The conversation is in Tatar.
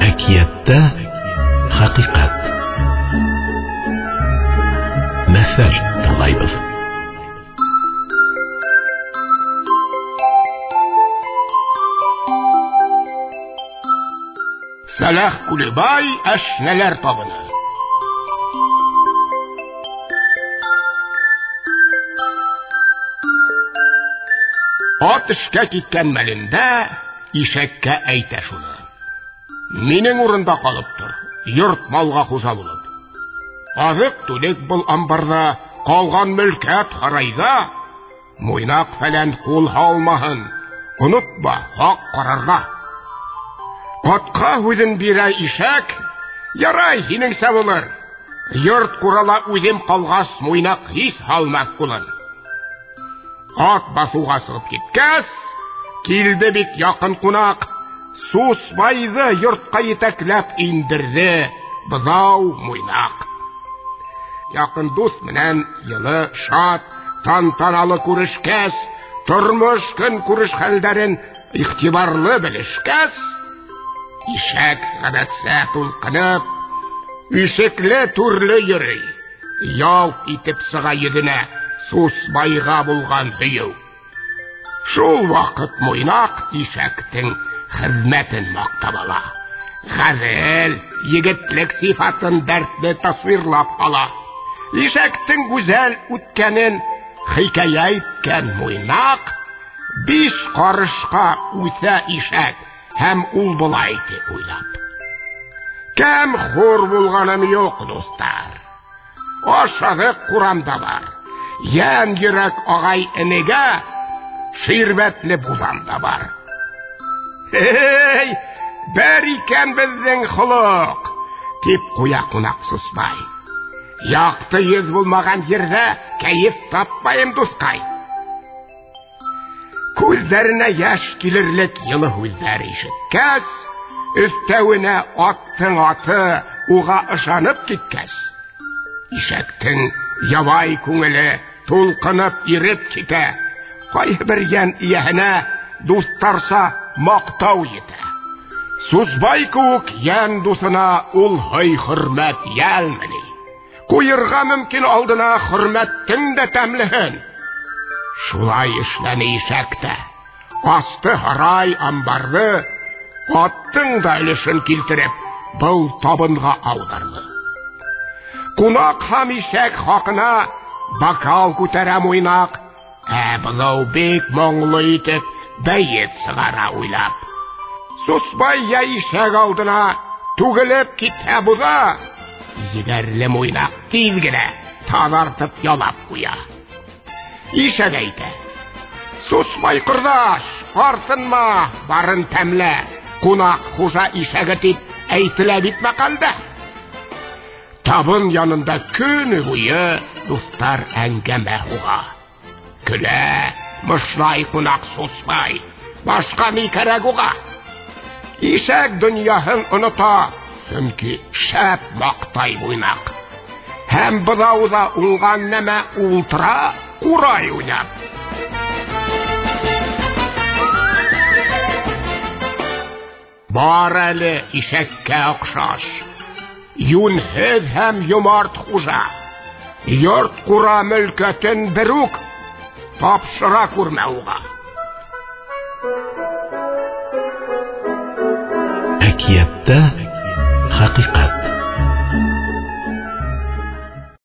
Әкиятта хакыйкать. Мәсәл тыңлайбыз. Салах Кулебай әшнәләр табыны. Ат эшкә киткән мәлендә ишәккә әйтә шуны: минең урында калып тор, йорт малга хужа булып. Азык-түлек был амбарда, калган мөлкәт харайда, муйнак фәлән кул алмаһын, онытма, хак карарга. Атка үзен бирә ишәк, ярай, һинеңсә булыр. Йорт курала үзем калгас, муйнак һис халмак булыр. Ат басуга сыгып киткәс, килде бик якын кунак, Сусбайды йортка етәкләп индерде бызау муйнак. Якын дус менән йылы, шат, тантаналы күрешкәс, тормыш көн күреш хәлдәрен игътибарлы белешкәс, ишәк гадәтсә тулкынып, ишекле түрле йөрий, ялт итеп сыга йөзенә Сусбайга булган һөю. Шул вакыт муйнак ишәктең хезмәтен мактап ала. Газел, егетлек сифатын дәртле тасвирлап ала. Ишәктең гүзәл үткәнен хикая иткән муйнак 5 карышка үсә ишәк һәм ул болай дип уйлап: кем хур булганым юк, достар. Ашадык курамда бар. Ян йөрәк агай энегә ширбәтле булам да бар. Эй, бер икән безнең холык, дип куя кунак Сусбай. Якты йөз булмаган җирдә кәеф тапмаем, дускай. Күзләренә яшь килерлек йылы һүзләр ишеткәс, өстәвенә аттың аты уга ышанып киткәс, ишәктең ябай күңеле тулкынып иреп китә. Кайбер ян ияһенә дустарса мактау итә. Сусбай күк ян дусына ул хөрмәт ялмыни. Куйырга мөмкин алдына хөрмәттең дә тәмлеһен. Шулай эшләне ишәктә. Асты һарай амбарлы, аттың да өлешен килтереп, был табынга аударды. Кунак һәм ишәк хакына бакал күтәрә муйнак, былау бик моңлы итеп бәйет сыгара уйлап. Сусбай я ишәк алдына түгелеп китә буда, җигәрле муйнак тиз генә тазартып ялап куя. Ишәк әйтә: Сусбай кордаш, артынма, барын тәмлә, кунак хужа ишәге дип әйтелә бит мәкалдә. Табын янында көне буе дустар әңгәмә хуга. Көлә, мышлай кунак Сусбай, башка ни кәрәк уга? Ишәк дөньяһын оныта, чөнки шәп мактай буйнак. Һәм быдауда уңган нәмә ултыра, курай уйнап. Бар әле ишәккә охшаш, юнһез һәм йомарт хужа, йорт кура мөлкәтен бер үк тапшыра күрмә уга. Әкиятта хакыйкать.